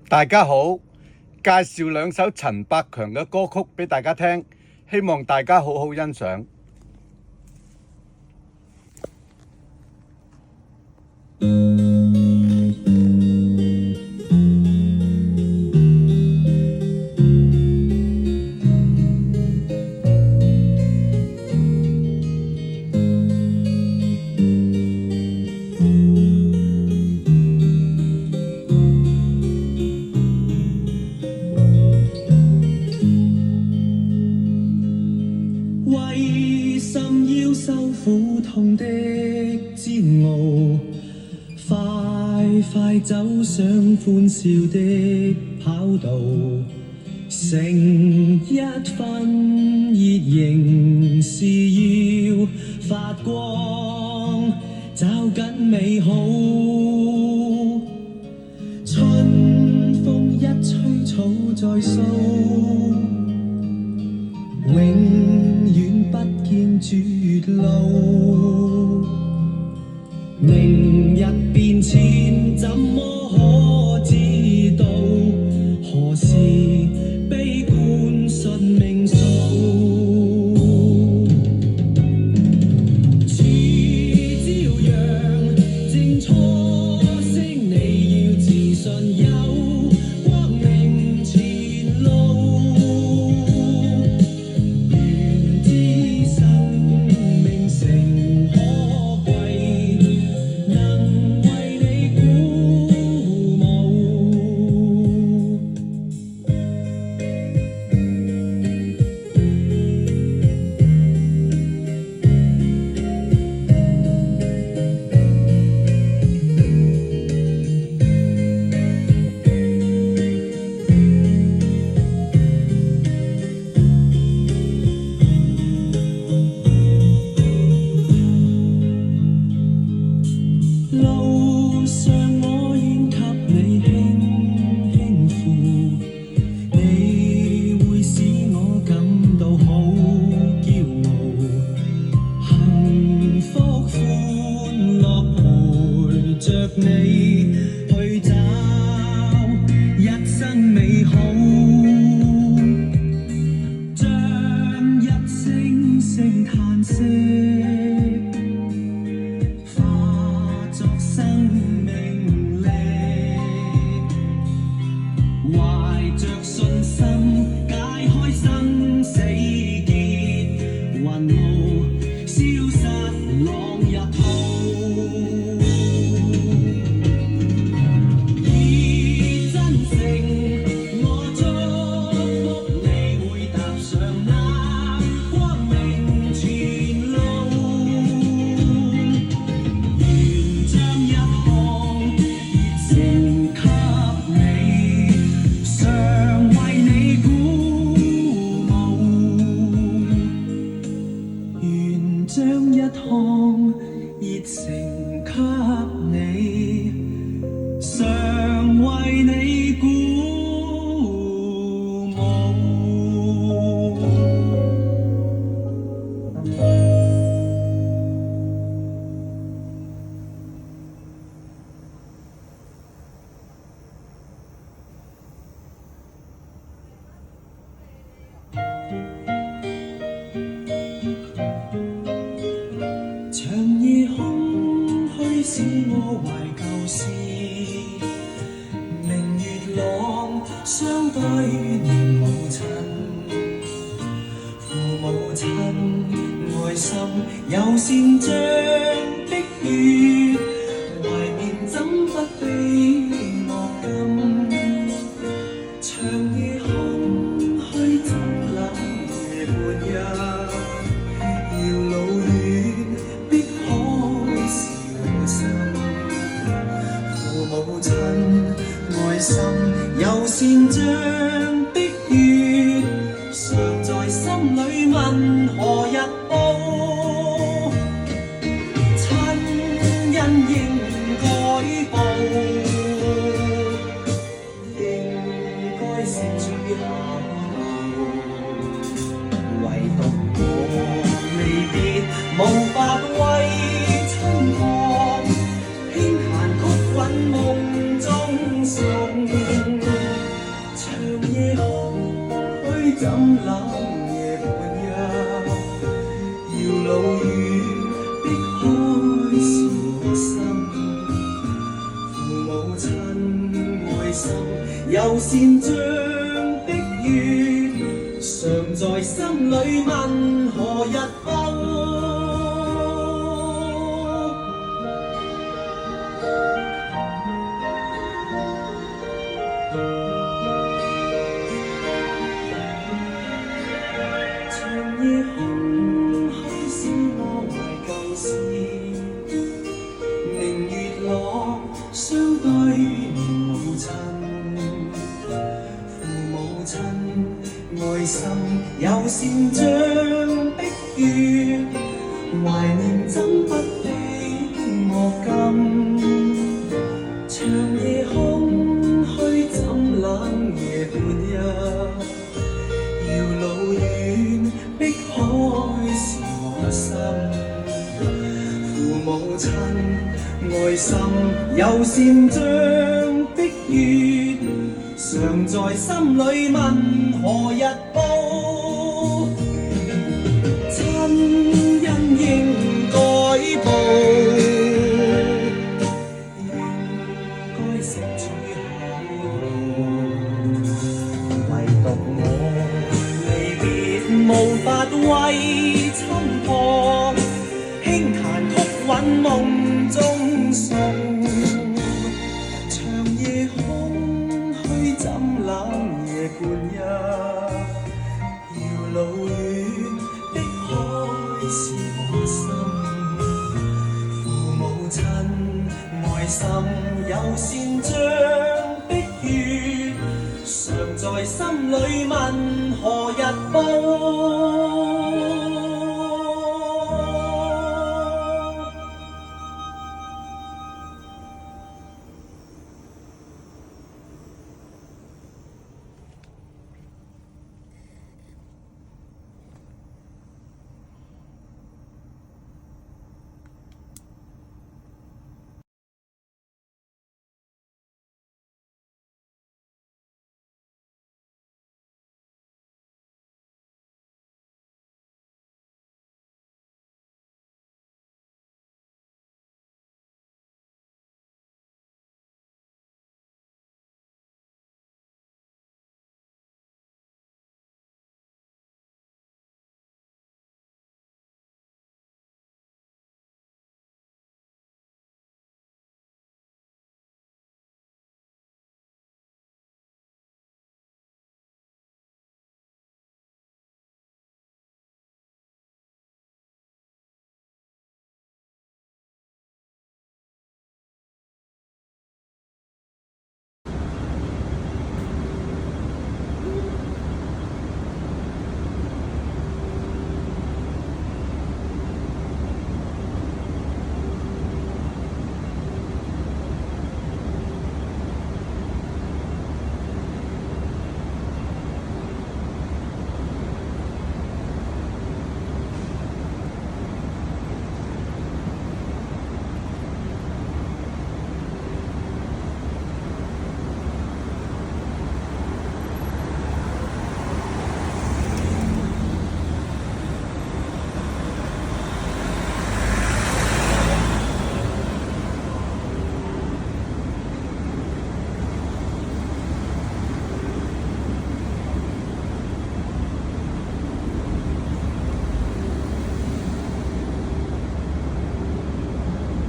大家好，介紹兩首陳百強嘅歌曲俾大家聽，希望大家好好欣賞。為甚要受苦痛的煎熬？快走上歡笑的跑道，成一分熱仍是要發光，找緊美好。春風一吹草再蘇，永遠不見絕路。明日變遷怎麼可知道？何時悲觀信命數？似朝陽正初升，你要自信有光明前路。願知生命誠可貴，能為你鼓舞。路上我願給你輕輕扶，你會使我感到好驕傲。幸福歡樂陪着你去找一生美好，將一聲聲嘆息化作生命力，懷着信心解開生死結，雲霧消失朗日浩。以真誠我祝福你會踏上那光明前路。願將一項熱誠給你，常為你鼓舞。願將一項熱誠給你，常為你鼓舞。長夜空虛使我懷舊事，明月朗相對念母親。父母親愛心有善像碧月，懷緬怎不比我甘？長夜空虛怎冷夜半日，遙路遠碧海消失。父母親愛心有善像碧月，常在心裏問何日報？親恩應該報，應該是最後。唯獨我離別無法為親望，輕彈曲韻夢中送。怎冷夜半日，遙路遠，碧海是我心。父母親愛心，友善像碧月，常在心裏問何日報。長夜空虛使我懷舊事，明月落相對母親。父母親愛心友善像碧月，懷念怎不比我甘？長夜空虛怎冷夜半日，遙路遠，碧海是我心。父母親愛心友善像碧月，常在心裏問何日報。親恩應該報，應該食主口，唯獨我離別無法為親破，輕彈曲韻夢中送。長夜空虛怎冷夜半日，遙路遠，碧海是我心。父母親愛心友善像碧月，常在心裏問何日報。